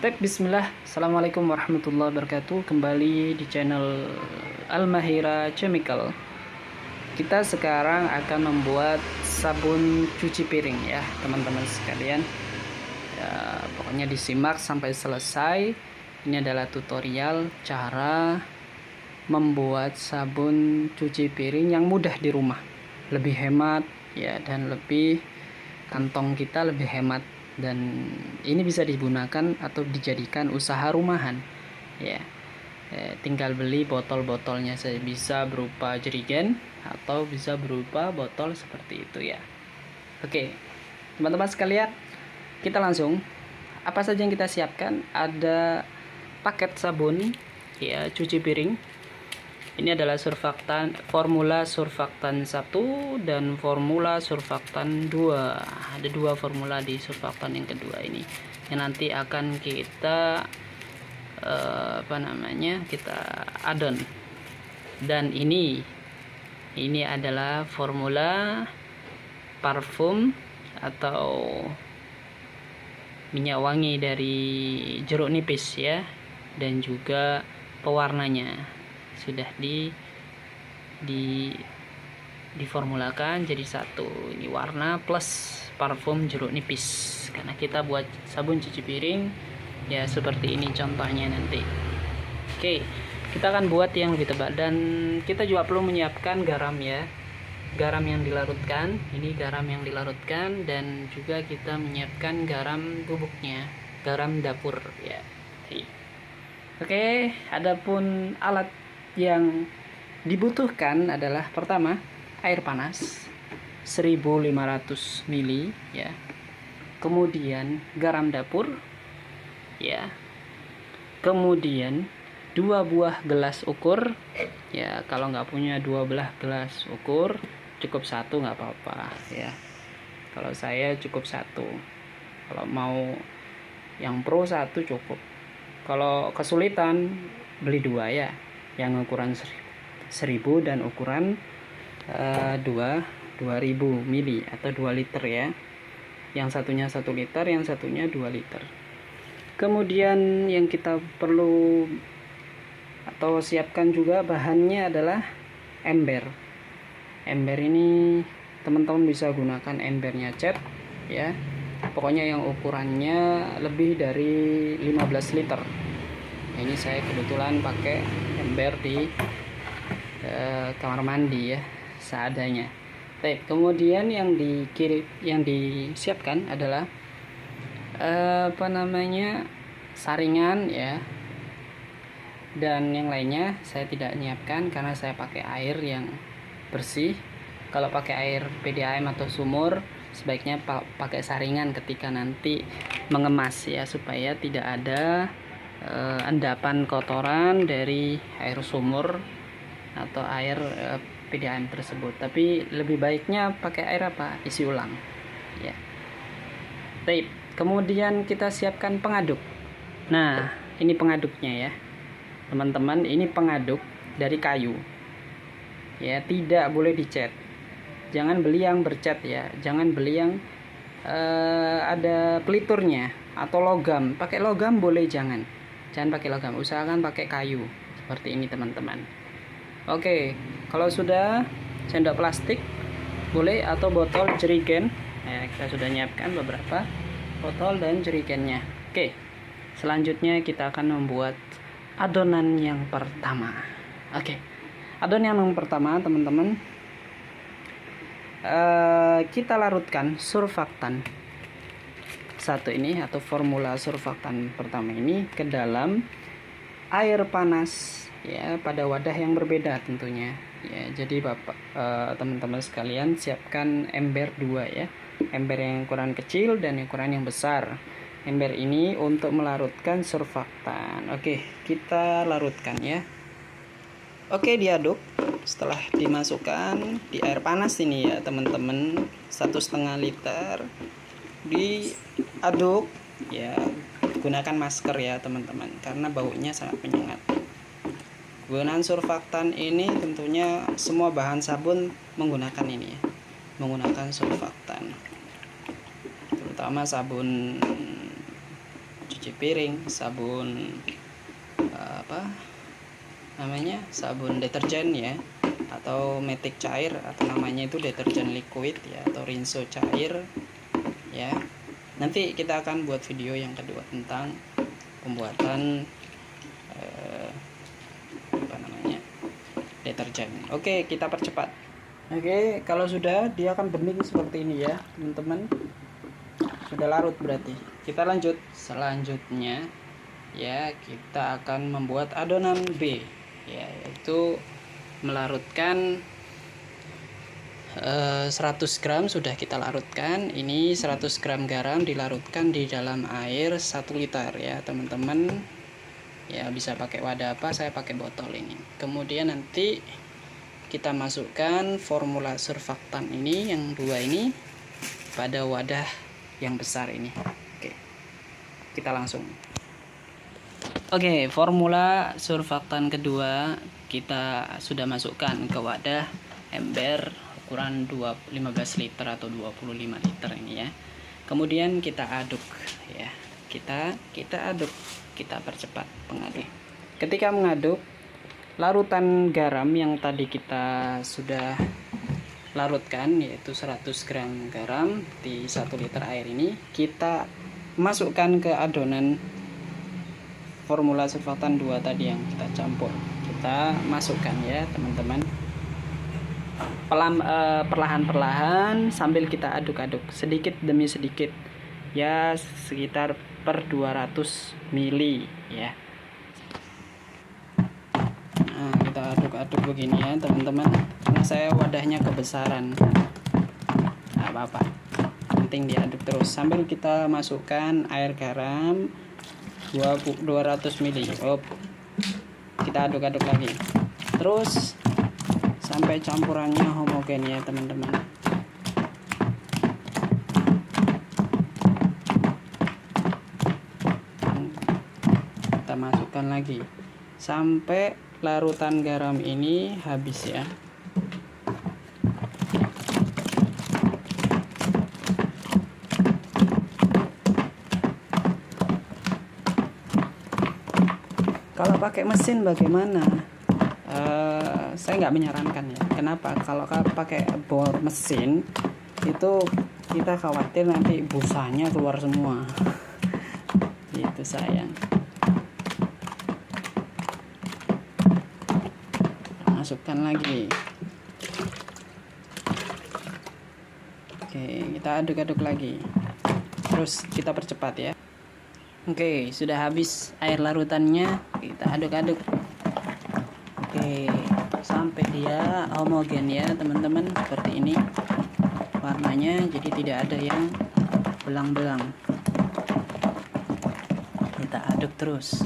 Bismillah. Assalamualaikum warahmatullahi wabarakatuh. Kembali di channel Al-Mahira Chemical. Kita sekarang akan membuat sabun cuci piring ya teman-teman sekalian ya, pokoknya disimak sampai selesai. Ini adalah tutorial cara membuat sabun cuci piring yang mudah di rumah, lebih hemat ya, dan lebih kantong kita lebih hemat. Dan ini bisa digunakan atau dijadikan usaha rumahan ya. Tinggal beli botol-botolnya saja, bisa berupa jerigen atau bisa berupa botol seperti itu ya. Oke teman-teman sekalian, kita langsung apa saja yang kita siapkan. Ada paket sabun ya cuci piring. Ini adalah surfaktan, formula surfaktan 1 dan formula surfaktan 2. Ada dua formula di surfaktan yang kedua ini yang nanti akan kita kita adon. Dan ini adalah formula parfum atau minyak wangi dari jeruk nipis ya, dan juga pewarnanya sudah diformulakan jadi satu. Ini warna plus parfum jeruk nipis, karena kita buat sabun cuci piring ya seperti ini contohnya nanti. Oke, kita akan buat yang lebih tebal, dan kita juga perlu menyiapkan garam ya, garam yang dilarutkan. Ini garam yang dilarutkan, dan juga kita menyiapkan garam bubuknya, garam dapur ya. Oke, adapun alat yang dibutuhkan adalah pertama air panas 1500 ml ya, kemudian garam dapur ya, kemudian 2 buah gelas ukur ya. Kalau nggak punya 2 belah gelas ukur, cukup 1 nggak apa-apa ya. Kalau saya cukup 1, kalau mau yang pro 1 cukup. Kalau kesulitan beli 2 ya, yang ukuran 1000 dan ukuran 2000 mili atau 2 liter ya. Yang satunya 1 liter, yang satunya 2 liter. Kemudian yang kita perlu atau siapkan juga bahannya adalah ember. Ember ini teman-teman bisa gunakan embernya cat ya. Pokoknya yang ukurannya lebih dari 15 liter. Ini saya kebetulan pakai ember di kamar mandi ya, seadanya. Kemudian yang disiapkan adalah saringan ya, dan yang lainnya saya tidak menyiapkan karena saya pakai air yang bersih. Kalau pakai air PDAM atau sumur, sebaiknya pakai saringan ketika nanti mengemas ya, supaya tidak ada endapan kotoran dari air sumur atau air PDAM tersebut. Tapi lebih baiknya pakai air isi ulang ya. Kemudian kita siapkan pengaduk. Nah, ini pengaduknya ya teman-teman. Ini pengaduk dari kayu ya, tidak boleh dicat. Jangan beli yang bercat ya, jangan beli yang ada peliturnya atau logam. Pakai logam boleh, jangan pakai logam, usahakan pakai kayu seperti ini teman-teman. Oke, kalau sudah sendok plastik boleh, atau botol jerigen ya. Kita sudah nyiapkan beberapa botol dan jerigennya. Oke, selanjutnya kita akan membuat adonan yang pertama. Oke, adonan yang pertama teman-teman, kita larutkan surfaktan 1 ini atau formula surfaktan pertama ini ke dalam air panas ya, pada wadah yang berbeda tentunya ya. Jadi teman-teman sekalian siapkan ember 2 ya, ember yang ukuran kecil dan ukuran yang besar. Ember ini untuk melarutkan surfaktan. Oke, kita larutkan ya. Oke, diaduk. Setelah dimasukkan di air panas ini ya teman-teman, 1,5 liter, diaduk ya. Gunakan masker ya teman-teman, karena baunya sangat menyengat. Penggunaan surfaktan ini tentunya semua bahan sabun menggunakan ini ya, menggunakan surfaktan, terutama sabun cuci piring, sabun apa namanya, sabun deterjen ya, atau metik cair, atau namanya itu deterjen liquid ya, atau rinso cair ya. Nanti kita akan buat video yang kedua tentang pembuatan apa namanya, deterjen. Oke, kita percepat. Oke, kalau sudah, dia akan bening seperti ini ya teman-teman, sudah larut berarti. Kita lanjut. Selanjutnya ya, kita akan membuat adonan B ya, yaitu melarutkan 100 gram sudah kita larutkan. Ini 100 gram garam dilarutkan di dalam air 1 liter ya teman-teman ya, bisa pakai wadah apa, saya pakai botol ini. Kemudian nanti kita masukkan formula surfaktan ini yang 2 ini pada wadah yang besar ini. Oke, kita langsung. Oke, formula surfaktan kedua kita sudah masukkan ke wadah ember ukuran 15 liter atau 25 liter ini ya. Kemudian kita aduk ya. Kita aduk, kita percepat pengaduk. Ketika mengaduk, larutan garam yang tadi kita sudah larutkan, yaitu 100 gram garam di 1 liter air ini, kita masukkan ke adonan formula surfaktan 2 tadi yang kita campur. Kita masukkan ya teman-teman, perlahan-perlahan sambil kita aduk-aduk sedikit demi sedikit ya, sekitar per 200 mili ya. Nah, kita aduk-aduk begini ya teman-teman, karena saya wadahnya kebesaran, nggak apa-apa, penting diaduk terus sambil kita masukkan air garam 200 mili. Kita aduk-aduk lagi terus sampai campurannya homogen ya teman-teman. Kita masukkan lagi sampai larutan garam ini habis ya. Kalau pakai mesin bagaimana? Saya nggak menyarankan ya. Kenapa? Kalau pakai bor mesin itu kita khawatir nanti busanya keluar semua. Itu sayang. Masukkan lagi. Oke, kita aduk-aduk lagi. Terus kita percepat ya. Oke, sudah habis air larutannya, kita aduk-aduk. Oke, sampai dia homogen ya teman-teman, seperti ini warnanya, jadi tidak ada yang belang-belang. Kita aduk terus.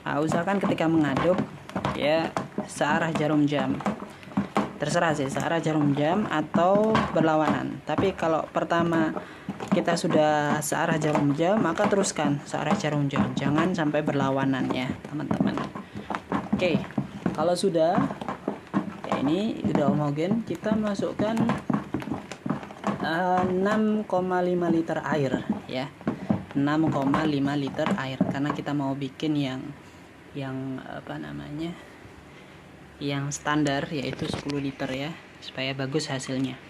Nah, usahakan ketika mengaduk ya searah jarum jam, terserah sih, searah jarum jam atau berlawanan. Tapi kalau pertama kita sudah searah jarum jam, maka teruskan searah jarum jam, jangan sampai berlawanan ya teman-teman. Oke, kalau sudah ya, ini udah homogen, kita masukkan 6,5 liter air ya, 6,5 liter air, karena kita mau bikin yang apa namanya, yang standar, yaitu 10 liter ya, supaya bagus hasilnya.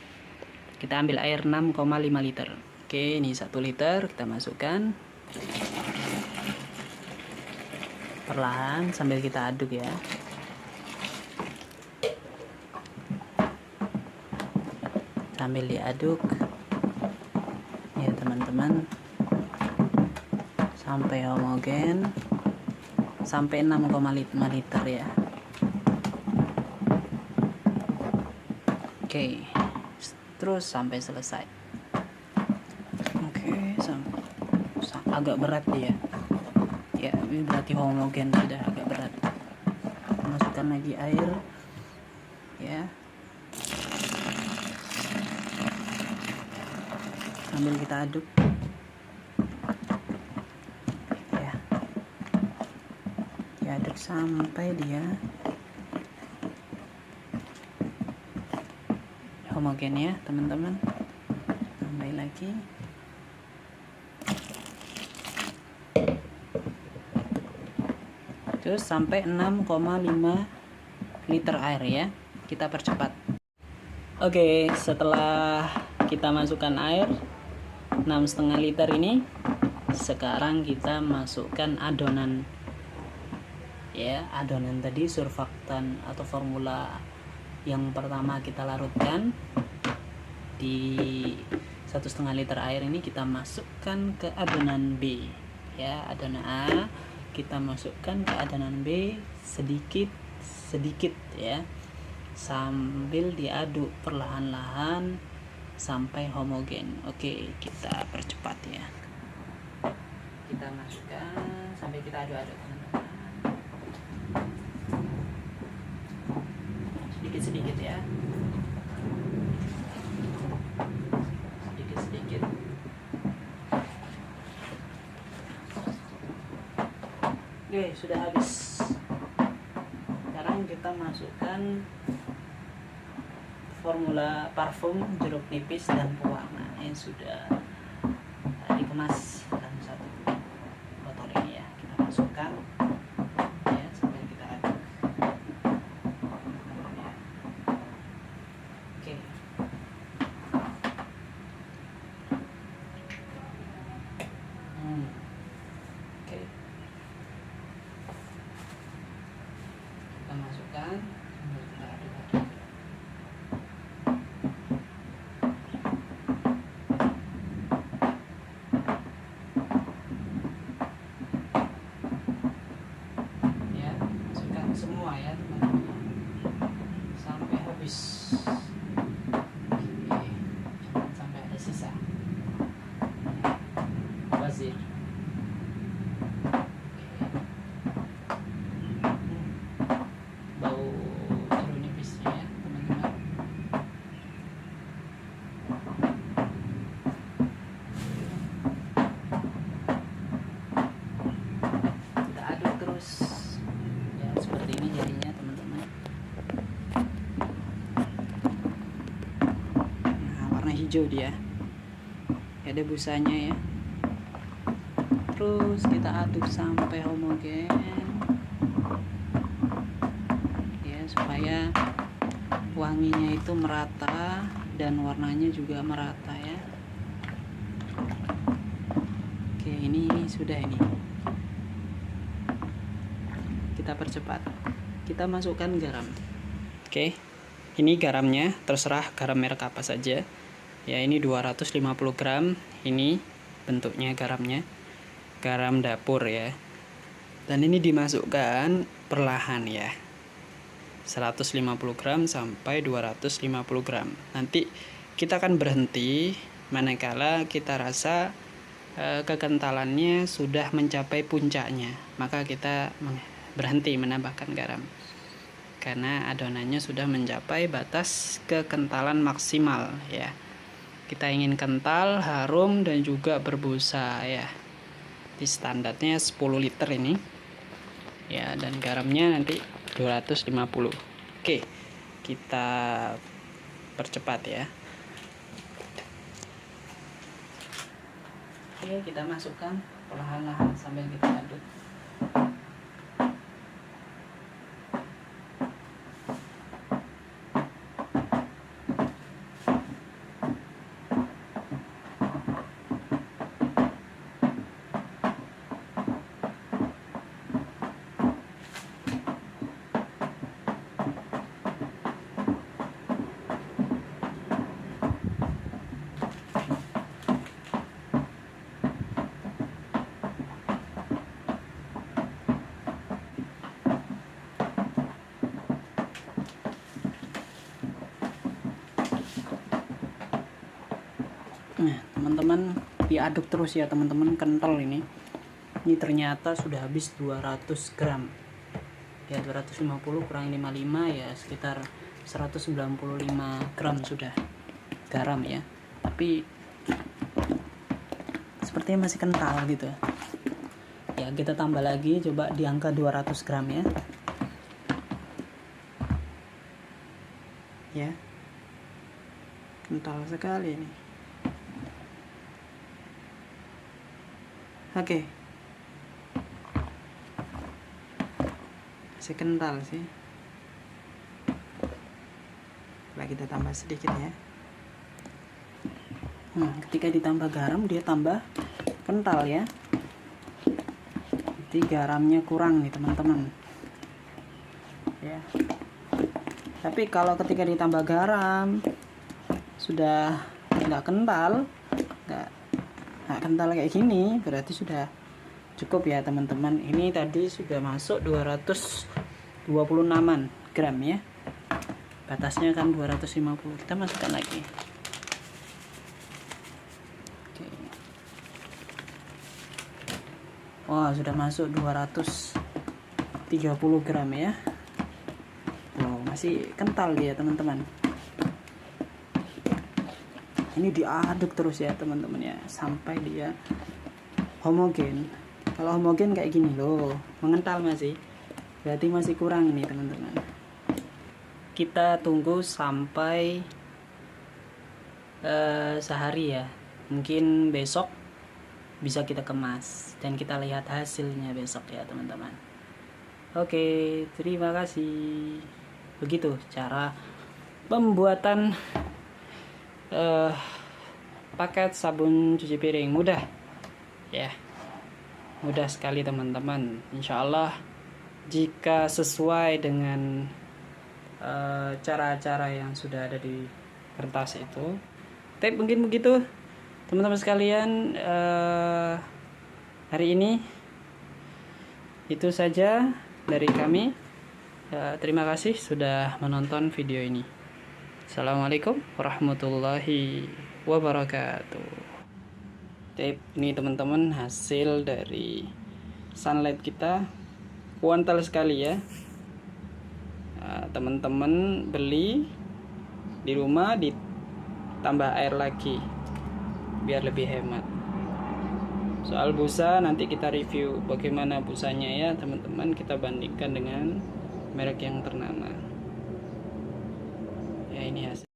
Kita ambil air 6,5 liter. Oke, ini 1 liter kita masukkan perlahan sambil kita aduk ya. Sambil diaduk ya teman-teman sampai homogen, sampai 6,5 liter ya. Oke, terus sampai selesai. Oke, agak berat dia ya, ini berarti homogen, sudah agak berat. Masukkan lagi air ya, sambil kita aduk ya, diaduk sampai dia homogen ya teman-teman. Tambah lagi. terus sampai 6,5 liter air ya. Kita percepat. Oke, setelah kita masukkan air 6,5 liter ini, sekarang kita masukkan adonan ya, adonan tadi surfaktan atau formula yang pertama kita larutkan di 1,5 liter air ini. Kita masukkan ke adonan B ya, adonan A kita masukkan ke adonan B sedikit ya, sambil diaduk perlahan-lahan sampai homogen. Oke, kita percepat ya. Kita masukkan sampai kita aduk-aduk teman-teman. Sedikit-sedikit ya. Sedikit-sedikit. Oke, sudah habis. Sekarang kita masukkan formula parfum jeruk nipis dan pewarna yang sudah dikemas dalam satu botol ini ya. Kita masukkan ya sambil kita aduk ya. Oke. Oke. Kita masukkan sambil kita aduk-aduk. Semua ya teman-teman sampai habis. Oke, jangan sampai ada sisa. Bazir. Bau jeruk nipisnya ya teman-teman. Kita aduk terus. Seperti ini jadinya teman-teman. Nah, warna hijau dia. Ada busanya ya. Terus kita aduk sampai homogen ya, supaya wanginya itu merata dan warnanya juga merata ya. Oke, ini sudah ini. Kita percepat. Kita masukkan garam. Oke, ini garamnya, terserah garam merek apa saja ya. Ini 250 gram. Ini bentuknya garamnya, garam dapur ya. Dan ini dimasukkan perlahan ya, 150 gram sampai 250 gram. Nanti kita akan berhenti manakala kita rasa kekentalannya sudah mencapai puncaknya, maka kita berhenti menambahkan garam karena adonannya sudah mencapai batas kekentalan maksimal ya. Kita ingin kental, harum dan juga berbusa ya. Di standarnya 10 liter ini ya, dan garamnya nanti 250. Oke, kita percepat ya. Oke, kita masukkan perlahan-lahan sambil kita aduk. Nah, teman-teman diaduk terus ya teman-teman, kental ini. Ini ternyata sudah habis 200 gram. Ya 250 kurang 55 ya sekitar 195 gram sudah garam ya. Tapi sepertinya masih kental gitu. Ya kita tambah lagi, coba di angka 200 gram ya. Ya. Kental sekali ini. Oke. masih kental sih. Coba kita tambah sedikit ya. Ketika ditambah garam dia tambah kental ya. Jadi garamnya kurang nih teman-teman ya. Tapi kalau ketika ditambah garam sudah nggak kental, nggak kental kayak gini, berarti sudah cukup ya teman-teman. Ini tadi sudah masuk 226 gram ya, batasnya kan 250. Kita masukkan lagi. Oke. Wah, sudah masuk 230 gram ya. Tuh, masih kental dia teman-teman. Ini diaduk terus ya teman-teman ya, sampai dia homogen. Kalau homogen kayak gini loh, mengental masih, berarti masih kurang nih teman-teman. Kita tunggu sampai sehari ya, mungkin besok bisa kita kemas dan kita lihat hasilnya besok ya teman-teman. Oke, terima kasih. Begitu cara pembuatan paket sabun cuci piring. Mudah ya, mudah sekali teman-teman. Insya Allah jika sesuai dengan cara-cara yang sudah ada di kertas itu. Tapi mungkin begitu teman-teman sekalian, hari ini itu saja dari kami. Terima kasih sudah menonton video ini. Assalamualaikum warahmatullahi wabarakatuh. Ini teman-teman hasil dari sunlight kita, kuantal sekali ya. Teman-teman beli di rumah ditambah air lagi biar lebih hemat. Soal busa nanti kita review bagaimana busanya ya teman-teman, kita bandingkan dengan merek yang ternama. Ya, ini hasil.